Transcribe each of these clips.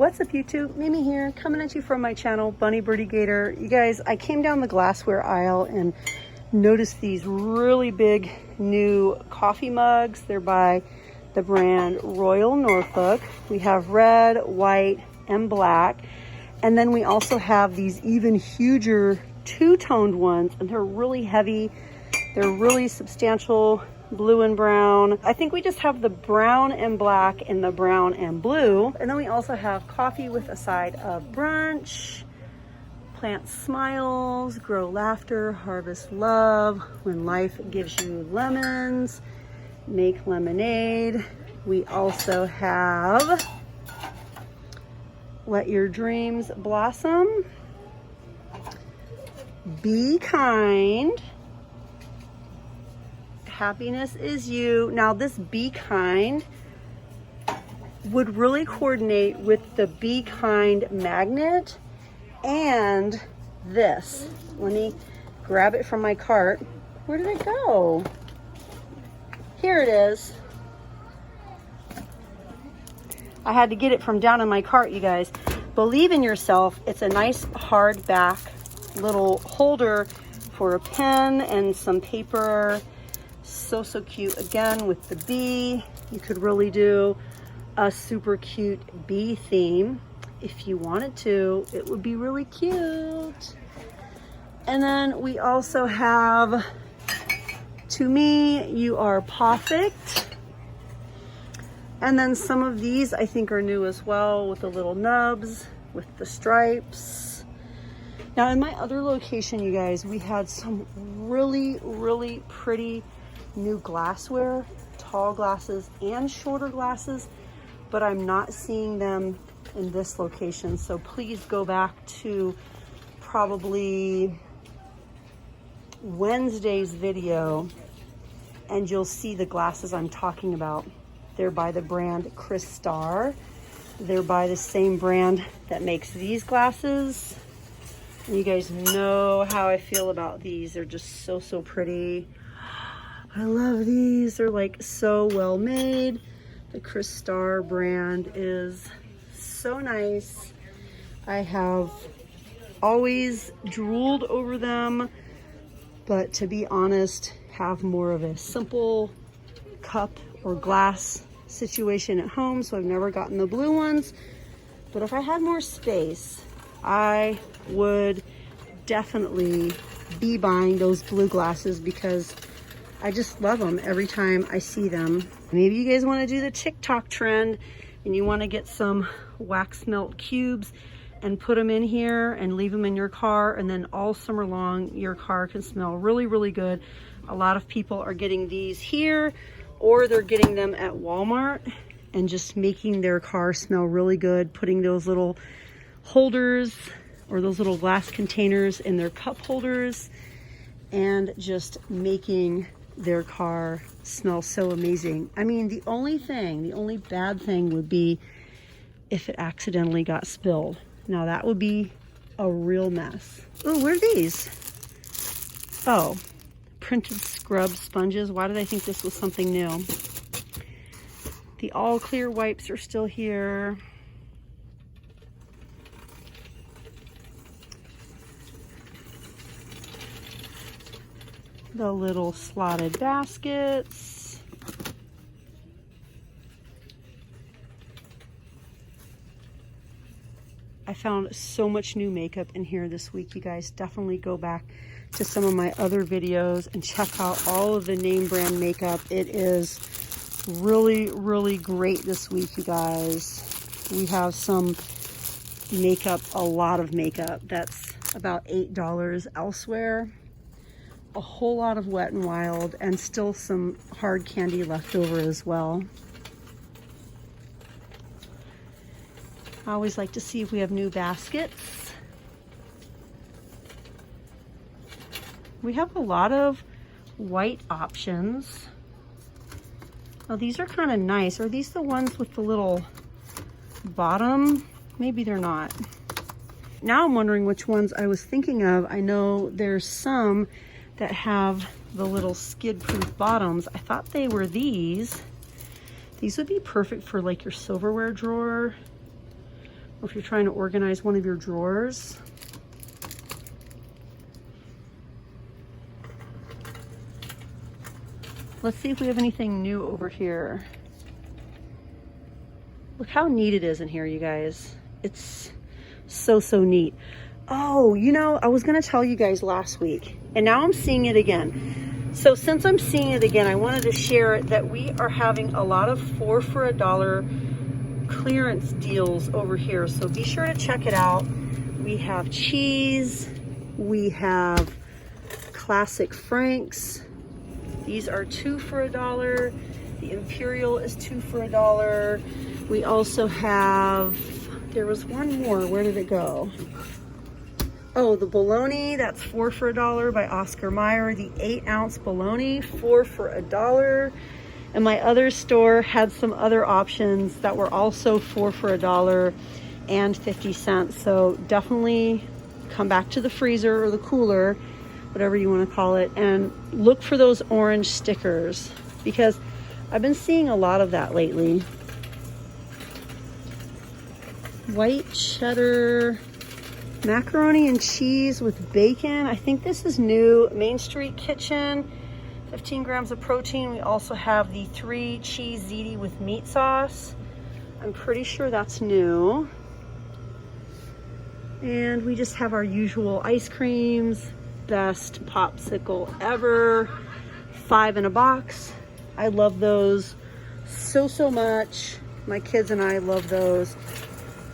What's up YouTube? Mimi here, coming at you from my channel, Bunny Birdie Gator. You guys, I came down the glassware aisle and noticed these really big new coffee mugs. They're by the brand Royal Norfolk. We have red, white, and black. And then we also have these even huger two-toned ones, and they're really heavy. They're really substantial, blue and brown. I think we just have the brown and black and the brown and blue. And then we also have coffee with a side of brunch, plant smiles, grow laughter, harvest love, when life gives you lemons, make lemonade. We also have let your dreams blossom, be kind, happiness is you. Now this be kind would really coordinate with the be kind magnet and this. Let me grab it from my cart. Where did it go? Here it is. I had to get it from down in my cart, you guys. Believe in yourself. It's a nice hardback little holder for a pen and some paper. So cute. Again, with the bee, you could really do a super cute bee theme if you wanted to. It would be really cute. And then we also have, to me, you are perfect. And then some of these I think are new as well, with the little nubs, with the stripes. Now in my other location, you guys, we had some really pretty new glassware, tall glasses and shorter glasses, but I'm not seeing them in this location. So please go back to probably Wednesday's video and you'll see the glasses I'm talking about. They're by the brand Crystar. They're by the same brand that makes these glasses. And you guys know how I feel about these. They're just so pretty. I love these. They're like so well made. The Crystar brand is so nice. I have always drooled over them, but to be honest, have more of a simple cup or glass situation at home, so I've never gotten the blue ones. But if I had more space, I would definitely be buying those blue glasses because I just love them every time I see them. Maybe you guys want to do the TikTok trend and you want to get some wax melt cubes and put them in here and leave them in your car, and then all summer long your car can smell really good. A lot of people are getting these here, or they're getting them at Walmart and just making their car smell really good, putting those little holders or those little glass containers in their cup holders and just making their car smell so amazing. I mean, the only bad thing would be if it accidentally got spilled. Now that would be a real mess. Oh, where are these? Oh, printed scrub sponges. Why did I think this was something new? The all clear wipes are still here. The little slotted baskets. I found so much new makeup in here this week, you guys. Definitely go back to some of my other videos and check out all of the name brand makeup. It is really great this week, you guys. We have some makeup, a lot of makeup that's about $8 elsewhere. A whole lot of Wet n Wild, and still some hard candy left over as well. I always like to see if we have new baskets. We have a lot of white options. Oh, these are kind of nice. Are these the ones with the little bottom? Maybe they're not. Now I'm wondering which ones I was thinking of. I know there's some that have the little skid-proof bottoms. I thought they were these. These would be perfect for like your silverware drawer. or if you're trying to organize one of your drawers. Let's see if we have anything new over here. Look how neat it is in here, you guys. It's so, so neat. Oh, you know, I was gonna tell you guys last week, and now I'm seeing it again. So since I'm seeing it again, I wanted to share that we are having a lot of 4 for $1 clearance deals over here. So be sure to check it out. We have cheese, we have classic Franks. These are 2 for $1. The Imperial is 2 for $1. We also have, there was one more, where did it go? Oh, the bologna, that's 4 for $1 by Oscar Mayer. The 8-ounce bologna, 4 for $1. And my other store had some other options that were also 4 for $1 and 50 cents. So definitely come back to the freezer or the cooler, whatever you want to call it, and look for those orange stickers because I've been seeing a lot of that lately. White cheddar macaroni and cheese with bacon. I think this is new. Main Street Kitchen, 15 grams of protein. We also have the 3 cheese ziti with meat sauce. I'm pretty sure that's new. And we just have our usual ice creams. Best popsicle ever, 5 in a box. I love those so, so much. My kids and I love those.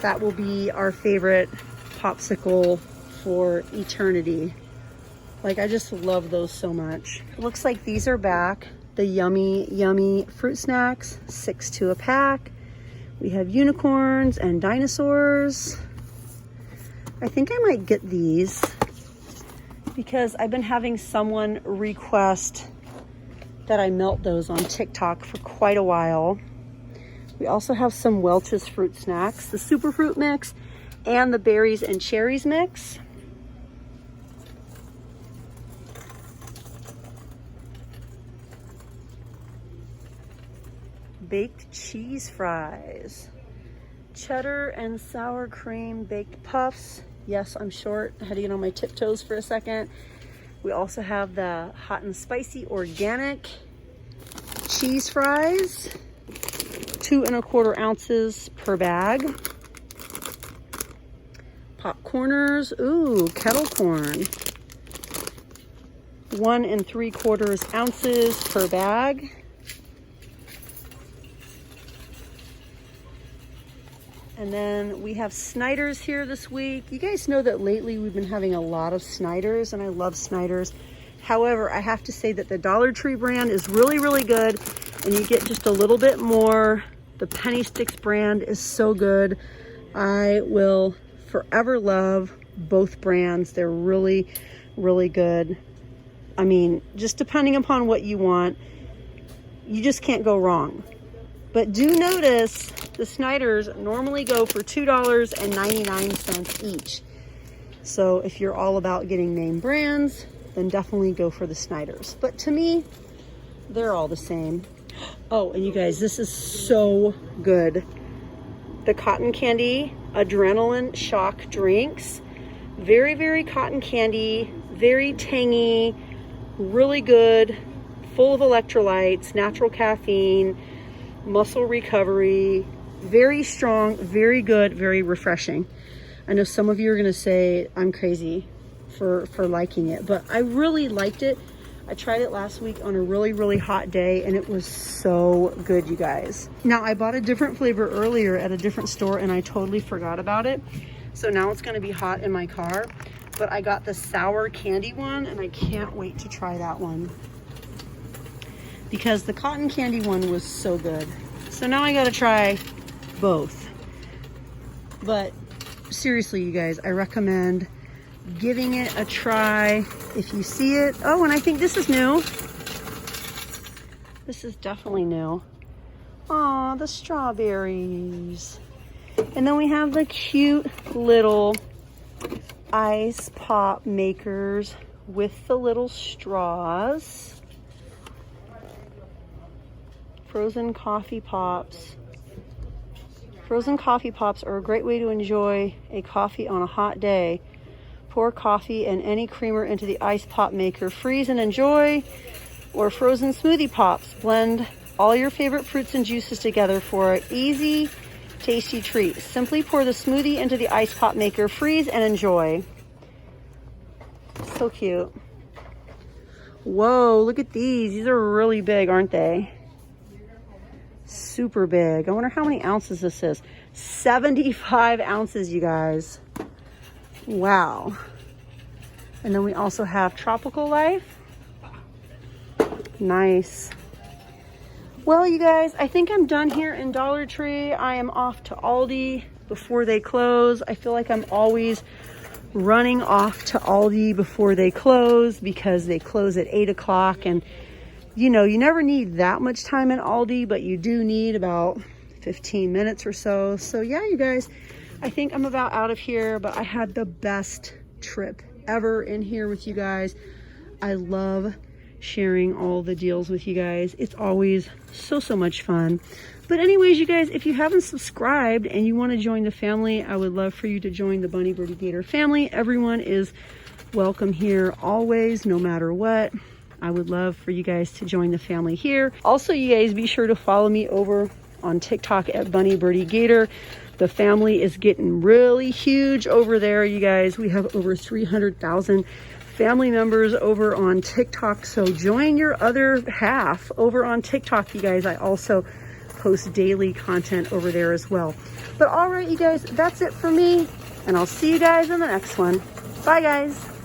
That will be our favorite popsicle for eternity. Like, I just love those so much. It looks like these are back. The yummy, yummy fruit snacks, 6 a pack. We have unicorns and dinosaurs. I think I might get these because I've been having someone request that I melt those on TikTok for quite a while. We also have some Welch's fruit snacks, the super fruit mix and the berries and cherries mix. Baked cheese fries, cheddar and sour cream baked puffs. Yes, I'm short. I had to get on my tiptoes for a second. We also have the hot and spicy organic cheese fries, 2 1/4 ounces per bag. Popcorners, ooh, kettle corn, 1 3/4 ounces per bag. And then we have Snyder's here this week. You guys know that lately we've been having a lot of Snyder's, and I love Snyder's. However, I have to say that the Dollar Tree brand is really, really good, and you get just a little bit more. The Penny Sticks brand is so good. I will forever love both brands. They're really, really good. I mean, just depending upon what you want, you just can't go wrong. But do notice the Snyder's normally go for $2.99 each. So if you're all about getting name brands, then definitely go for the Snyder's. But to me, they're all the same. Oh, and you guys, this is so good. The cotton candy adrenaline shock drinks. Very, very cotton candy, very tangy, really good, full of electrolytes, natural caffeine, muscle recovery, very strong, very good, very refreshing. I know some of you are going to say I'm crazy for liking it, but I really liked it. I tried it last week on a really, really hot day, and it was so good, you guys. Now, I bought a different flavor earlier at a different store, and I totally forgot about it. So now it's going to be hot in my car, but I got the sour candy one, and I can't wait to try that one because the cotton candy one was so good. So now I got to try both. But seriously, you guys, I recommend giving it a try if you see it. Oh, and I think this is new. This is definitely new. Aw, the strawberries. And then we have the cute little ice pop makers with the little straws. Frozen coffee pops. Frozen coffee pops are a great way to enjoy a coffee on a hot day. Pour coffee and any creamer into the ice pop maker. Freeze and enjoy. Or frozen smoothie pops. Blend all your favorite fruits and juices together for an easy, tasty treat. Simply pour the smoothie into the ice pop maker. Freeze and enjoy. So cute. Whoa, look at these. These are really big, aren't they? Super big. I wonder how many ounces this is. 75 ounces, you guys. Wow. And then we also have Tropical Life. Nice. Well, you guys, I think I'm done here in Dollar Tree. I am off to Aldi before they close. I feel like I'm always running off to Aldi before they close because they close at 8 o'clock. And you know, you never need that much time in Aldi, but you do need about 15 minutes or so. So yeah, you guys, I think I'm about out of here, but I had the best trip ever in here with you guys. I love sharing all the deals with you guys. It's always so much fun. But anyways, you guys, if you haven't subscribed and you want to join the family, I would love for you to join the Bunny Birdie Gator family. Everyone is welcome here always, no matter what. I would love for you guys to join the family here. Also, you guys be sure to follow me over on TikTok at Bunny Birdie Gator. The family is getting really huge over there, you guys. We have over 300,000 family members over on TikTok. So join your other half over on TikTok, you guys. I also post daily content over there as well. But all right, you guys, that's it for me. And I'll see you guys in the next one. Bye, guys.